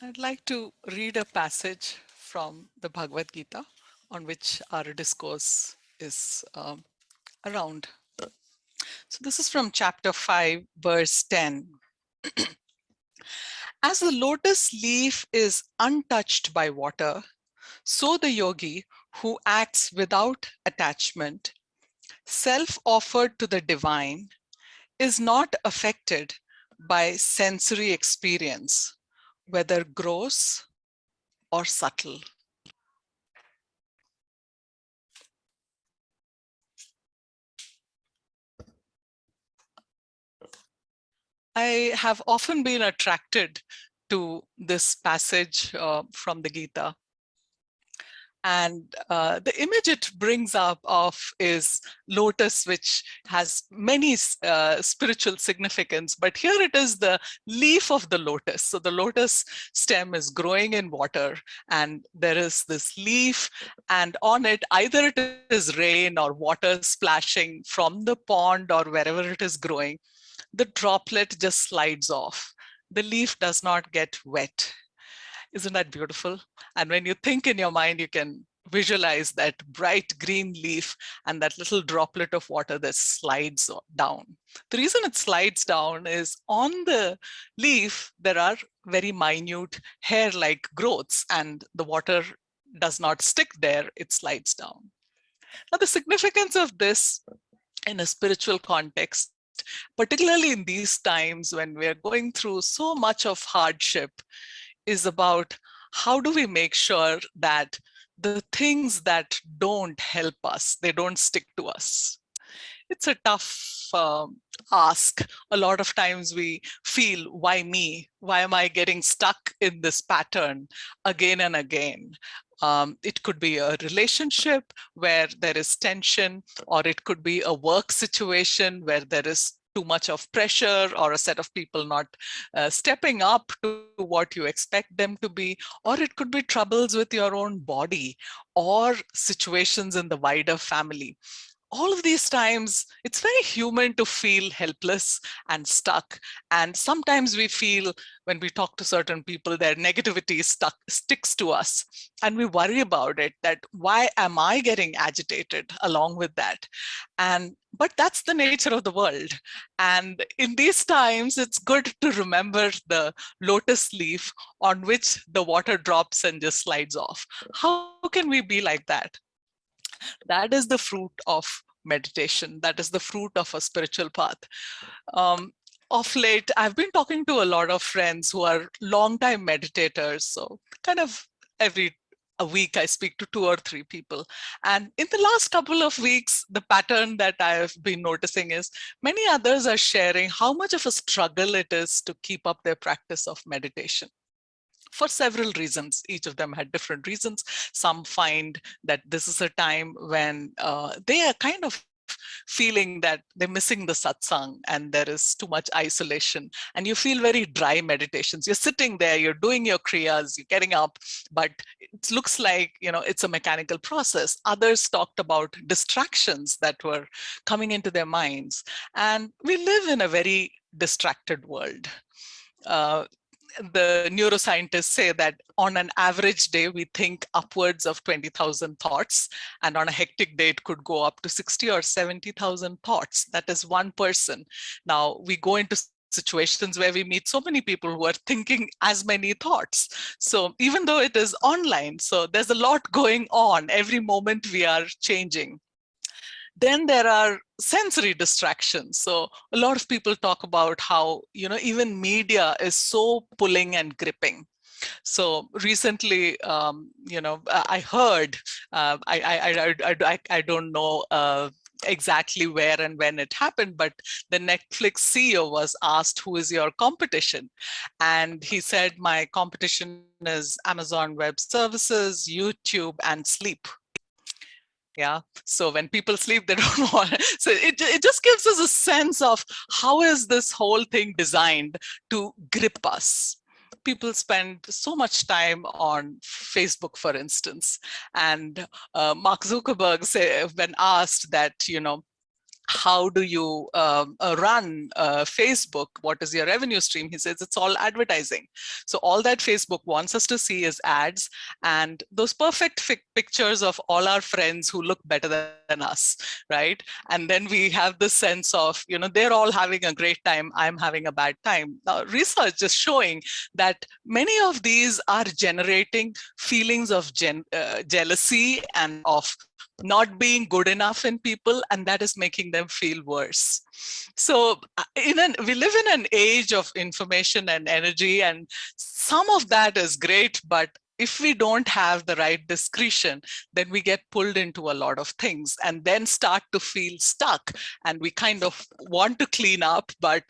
I'd like to read a passage from the Bhagavad Gita on which our discourse is around. So this is from chapter 5, verse 10. As the lotus leaf is untouched by water, so the yogi who acts without attachment, self-offered to the divine, is not affected by sensory experience, whether gross or subtle. I have often been attracted to this passage from the Gita. And the image it brings up of is lotus, which has many spiritual significance. But here it is the leaf of the lotus. So the lotus stem is growing in water, and there is this leaf, and on it, either it is rain or water splashing from the pond or wherever it is growing, the droplet just slides off. The leaf does not get wet. Isn't that beautiful? And when you think in your mind, you can visualize that bright green leaf and that little droplet of water that slides down. The reason it slides down is on the leaf, there are very minute hair-like growths, and the water does not stick there, it slides down. Now, the significance of this in a spiritual context, particularly in these times when we're going through so much of hardship, is about how do we make sure that the things that don't help us, they don't stick to us. It's a tough ask. A lot of times we feel, why me? Why am I getting stuck in this pattern again and again? It could be a relationship where there is tension, or it could be a work situation where there is too much of pressure, or a set of people not stepping up to what you expect them to be, or it could be troubles with your own body or situations in the wider family. All of these times, it's very human to feel helpless and stuck. And sometimes we feel, when we talk to certain people, their negativity sticks to us. And we worry about it, that why am I getting agitated along with that? But that's the nature of the world. And in these times, it's good to remember the lotus leaf on which the water drops and just slides off. How can we be like that? That is the fruit of meditation. That is the fruit of a spiritual path. Um, of late, I've been talking to a lot of friends who are longtime meditators. So kind of every a week, I speak to 2 or 3 people. And in the last couple of weeks, the pattern that I've been noticing is many others are sharing how much of a struggle it is to keep up their practice of meditation, for several reasons. Each of them had different reasons. Some find that this is a time when they are kind of feeling that they're missing the satsang and there is too much isolation, and you feel very dry meditations. You're sitting there, you're doing your kriyas, you're getting up, but it looks like, it's a mechanical process. Others talked about distractions that were coming into their minds. And we live in a very distracted world. Uh, the neuroscientists say that on an average day, we think upwards of 20,000 thoughts. And on a hectic day, it could go up to 60 or 70,000 thoughts. That is one person. Now, we go into situations where we meet so many people who are thinking as many thoughts. So even though it is online, so there's a lot going on. Every moment we are changing. Then there are sensory distractions. So a lot of people talk about how, even media is so pulling and gripping. So recently, I heard, I don't know exactly where and when it happened, but the Netflix CEO was asked, who is your competition? And he said, my competition is Amazon Web Services, YouTube, and sleep. Yeah. So when people sleep, they don't want it. So it just gives us a sense of how is this whole thing designed to grip us. People spend so much time on Facebook, for instance. And Mark Zuckerberg when asked that, how do you run Facebook? What is your revenue stream? He says it's all advertising. So all that Facebook wants us to see is ads and those perfect pictures of all our friends who look better than us, right? And then we have this sense of, they're all having a great time, I'm having a bad time. Now, research is showing that many of these are generating feelings of jealousy and of not being good enough in people, and that is making them feel worse. So we live in an age of information and energy, and some of that is great, but if we don't have the right discretion, then we get pulled into a lot of things and then start to feel stuck. And we kind of want to clean up, but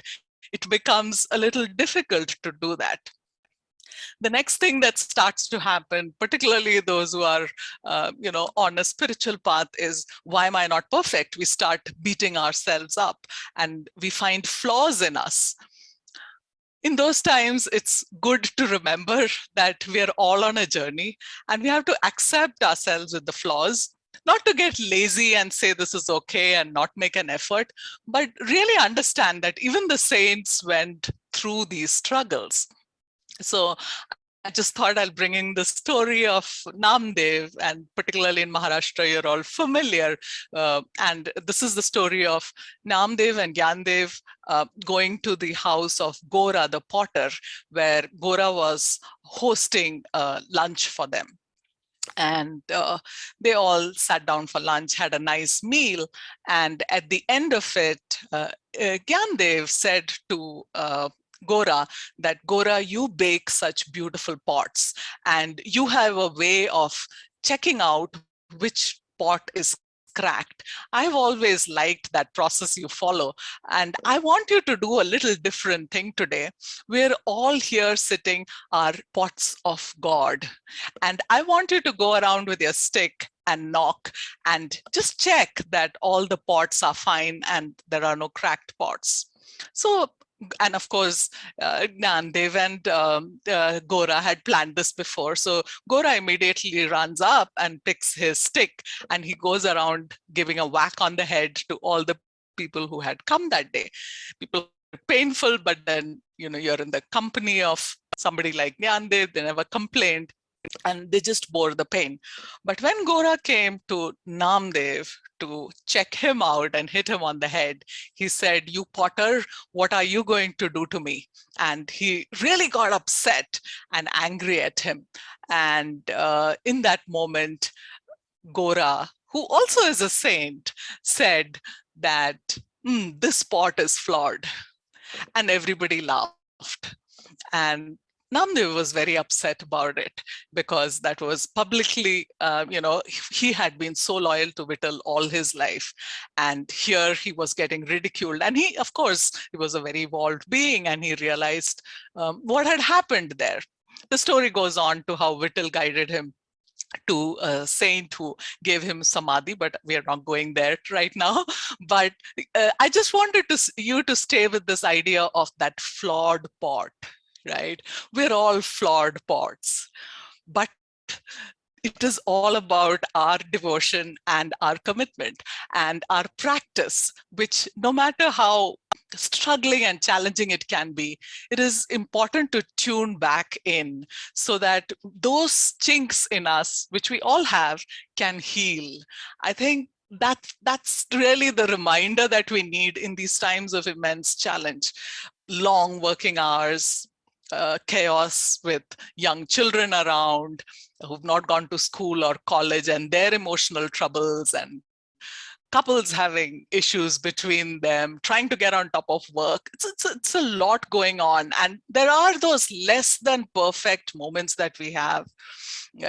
it becomes a little difficult to do that. The next thing that starts to happen, particularly those who are, on a spiritual path, is, why am I not perfect? We start beating ourselves up and we find flaws in us. In those times, it's good to remember that we are all on a journey and we have to accept ourselves with the flaws, not to get lazy and say this is okay and not make an effort, but really understand that even the saints went through these struggles. So I just thought I'll bring in the story of Namdev, and particularly in Maharashtra, you're all familiar. And this is the story of Namdev and Gandev going to the house of Gora, the potter, where Gora was hosting lunch for them. And they all sat down for lunch, had a nice meal. And at the end of it, Gandev said to Gora that, Gora, you bake such beautiful pots and you have a way of checking out which pot is cracked. I've always liked that process you follow. And I want you to do a little different thing today. We're all here sitting are pots of God. And I want you to go around with your stick and knock and just check that all the pots are fine and there are no cracked pots. So, and of course, Gandev and Gora had planned this before. So Gora immediately runs up and picks his stick and he goes around giving a whack on the head to all the people who had come that day. People found it painful, but then, you're in the company of somebody like Gandev, they never complained, and they just bore the pain. But when Gora came to Namdev to check him out and hit him on the head, he said, you potter, what are you going to do to me? And he really got upset and angry at him. And in that moment, Gora, who also is a saint, said that this pot is flawed. And everybody laughed. And Namdev was very upset about it because that was publicly, he had been so loyal to Vittal all his life. And here he was getting ridiculed. And he, of course, he was a very evolved being and he realized what had happened there. The story goes on to how Vittal guided him to a saint who gave him samadhi, but we are not going there right now. But I just wanted you to stay with this idea of that flawed pot, right? We're all flawed pots, but it is all about our devotion and our commitment and our practice, which no matter how struggling and challenging it can be, it is important to tune back in so that those chinks in us, which we all have, can heal. I think that's really the reminder that we need in these times of immense challenge. Long working hours, chaos with young children around who've not gone to school or college, and their emotional troubles, and couples having issues between them, trying to get on top of work. It's a lot going on. And there are those less than perfect moments that we have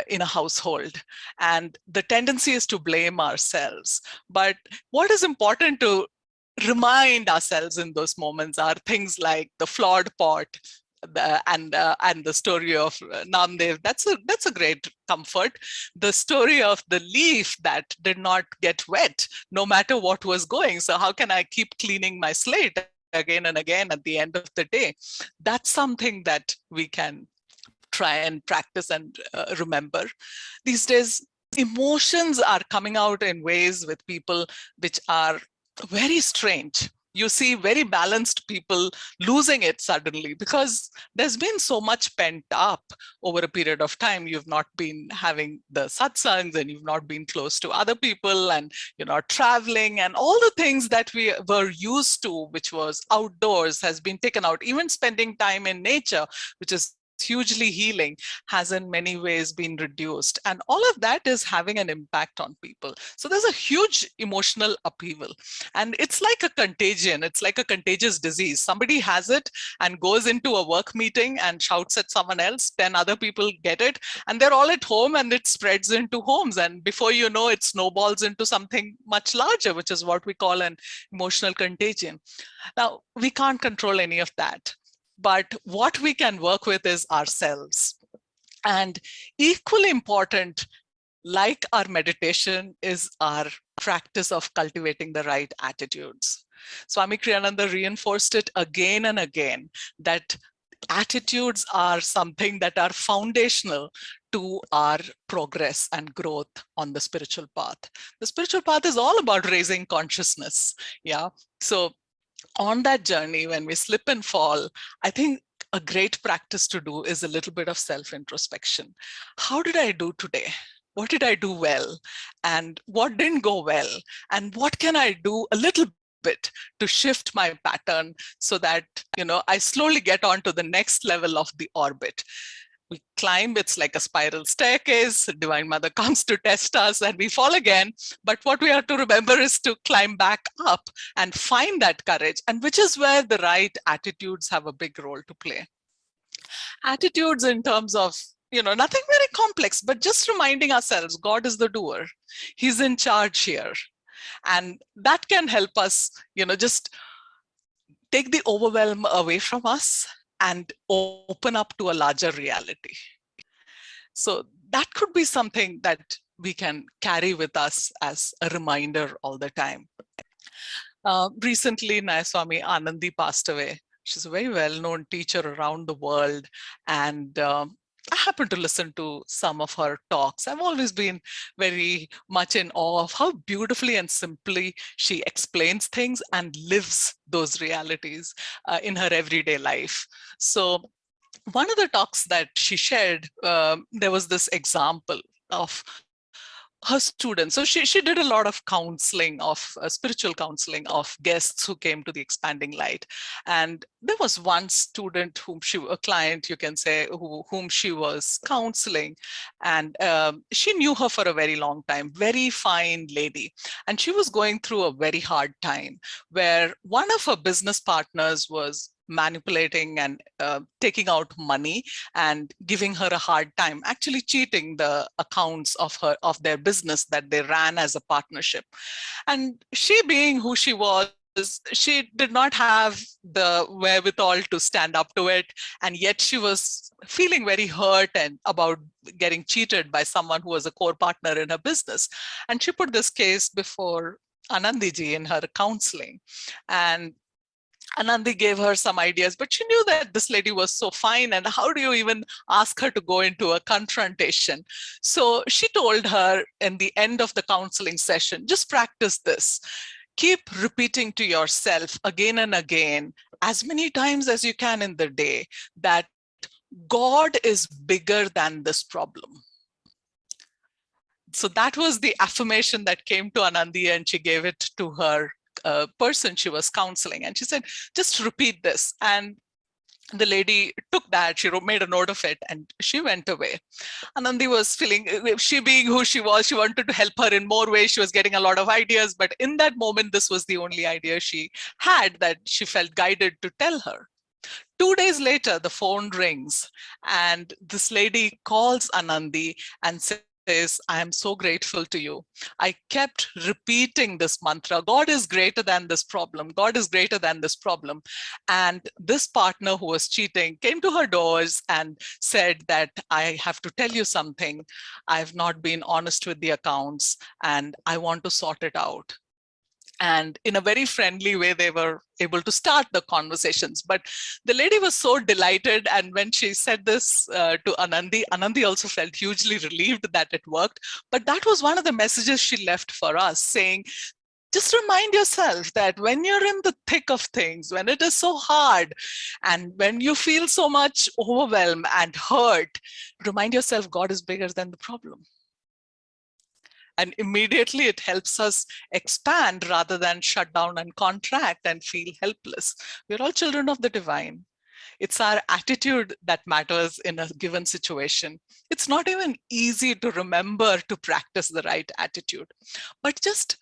in a household. And the tendency is to blame ourselves. But what is important to remind ourselves in those moments are things like the flawed pot, and the story of Namdev. That's a great comfort. The story of the leaf that did not get wet, no matter what was going. So how can I keep cleaning my slate again and again at the end of the day? That's something that we can try and practice and remember. These days, emotions are coming out in ways with people which are very strange. You see very balanced people losing it suddenly because there's been so much pent up over a period of time. You've not been having the satsangs and you've not been close to other people and you're not traveling, and all the things that we were used to, which was outdoors, has been taken out. Even spending time in nature, which is hugely healing, has in many ways been reduced. And all of that is having an impact on people. So there's a huge emotional upheaval. And it's like a contagion. It's like a contagious disease. Somebody has it and goes into a work meeting and shouts at someone else. 10 other people get it, and they're all at home, and it spreads into homes. And before you know, it snowballs into something much larger, which is what we call an emotional contagion. Now, we can't control any of that. But what we can work with is ourselves. And equally important, like our meditation, is our practice of cultivating the right attitudes. Swami Kriyananda reinforced it again and again that attitudes are something that are foundational to our progress and growth on the spiritual path. The spiritual path is all about raising consciousness. Yeah. So on that journey, when we slip and fall, I think a great practice to do is a little bit of self-introspection. How did I do today? What did I do well? And what didn't go well? And what can I do a little bit to shift my pattern so that, I slowly get on to the next level of the orbit? We climb, it's like a spiral staircase. Divine Mother comes to test us and we fall again. But what we have to remember is to climb back up and find that courage, and which is where the right attitudes have a big role to play. Attitudes in terms of, nothing very complex, but just reminding ourselves God is the doer. He's in charge here. And that can help us, just take the overwhelm away from us and open up to a larger reality. So that could be something that we can carry with us as a reminder all the time. Recently, Nayaswami Anandi passed away. She's a very well-known teacher around the world. And I happened to listen to some of her talks. I've always been very much in awe of how beautifully and simply she explains things and lives those realities in her everyday life. So one of the talks that she shared, there was this example of her students. So she did a lot of counseling, of spiritual counseling of guests who came to the Expanding Light. And there was one student a client, you can say, whom she was counseling. And she knew her for a very long time, very fine lady. And she was going through a very hard time where one of her business partners was manipulating and taking out money and giving her a hard time, actually cheating the accounts of their business that they ran as a partnership. And she, being who she was, she did not have the wherewithal to stand up to it. And yet she was feeling very hurt and about getting cheated by someone who was a core partner in her business. And she put this case before Anandiji in her counseling. And Anandi gave her some ideas, but she knew that this lady was so fine, and how do you even ask her to go into a confrontation? So she told her in the end of the counseling session, just practice this. Keep repeating to yourself again and again, as many times as you can in the day, that God is bigger than this problem. So that was the affirmation that came to Anandi, and she gave it to her person she was counseling. And she said, just repeat this. And the lady took that, she made a note of it, and she went away. Anandi was feeling, she being who she was, she wanted to help her in more ways. She was getting a lot of ideas, but in that moment, this was the only idea she had that she felt guided to tell her. 2 days later, the phone rings, and this lady calls Anandi and says, I am so grateful to you. I kept repeating this mantra, God is greater than this problem. God is greater than this problem. And this partner who was cheating came to her doors and said that I have to tell you something. I've not been honest with the accounts and I want to sort it out. And in a very friendly way, they were able to start the conversations. But the lady was so delighted. And when she said this to Anandi, Anandi also felt hugely relieved that it worked. But that was one of the messages she left for us, saying Just remind yourself that when you're in the thick of things, when it is so hard, and when you feel so much overwhelmed and hurt, remind yourself God is bigger than the problem. And immediately it helps us expand rather than shut down and contract and feel helpless. We're all children of the divine. It's our attitude that matters in a given situation. It's not even easy to remember to practice the right attitude, but just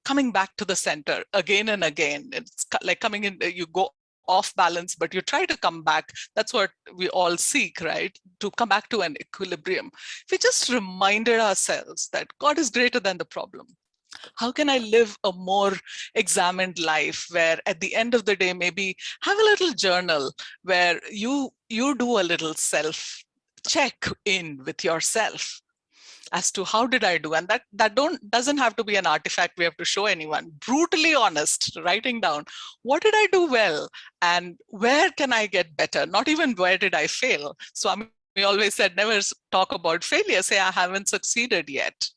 coming back to the center again and again. It's like coming in, you go off balance, but you try to come back. That's what we all seek, right? To come back to an equilibrium. If we just reminded ourselves that God is greater than the problem, how can I live a more examined life where at the end of the day, maybe have a little journal where you do a little self check in with yourself as to how did I do? And that doesn't have to be an artifact we have to show anyone. Brutally honest, writing down, what did I do well? And where can I get better? Not even where did I fail? Swami always said, never talk about failure, say I haven't succeeded yet.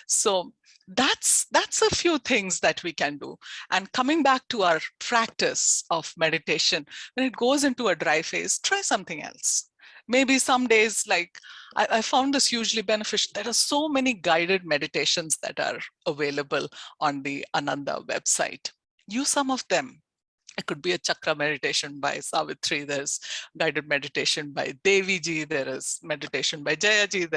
So that's a few things that we can do. And coming back to our practice of meditation, when it goes into a dry phase, try something else. Maybe some days, like I found this hugely beneficial. There are so many guided meditations that are available on the Ananda website. Use some of them. It could be a chakra meditation by Savitri. There's guided meditation by Devi ji. There is meditation by Jaya ji.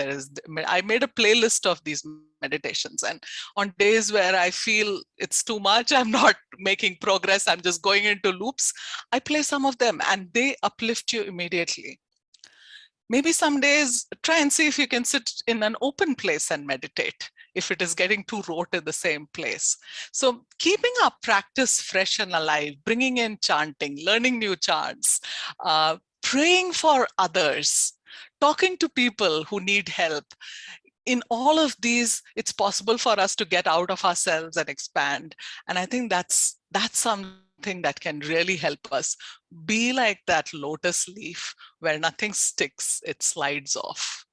I made a playlist of these meditations. And on days where I feel it's too much, I'm not making progress, I'm just going into loops, I play some of them and they uplift you immediately. Maybe some days try and see if you can sit in an open place and meditate if it is getting too rote in the same place. So keeping our practice fresh and alive, bringing in chanting, learning new chants, praying for others, talking to people who need help. In all of these, it's possible for us to get out of ourselves and expand. And I think that's something that can really help us be like that lotus leaf where nothing sticks, it slides off.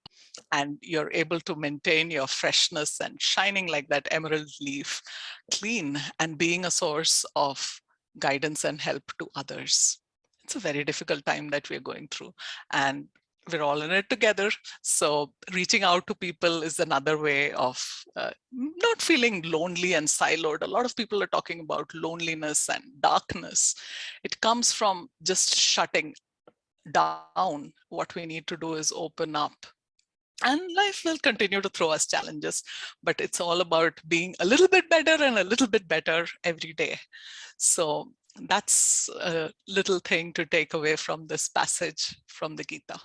And you're able to maintain your freshness and shining like that emerald leaf, clean and being a source of guidance and help to others. It's a very difficult time that we're going through, and we're all in it together. So reaching out to people is another way of not feeling lonely and siloed. A lot of people are talking about loneliness and darkness. It comes from just shutting down. What we need to do is open up. And life will continue to throw us challenges, but it's all about being a little bit better and a little bit better every day. So that's a little thing to take away from this passage from the Gita.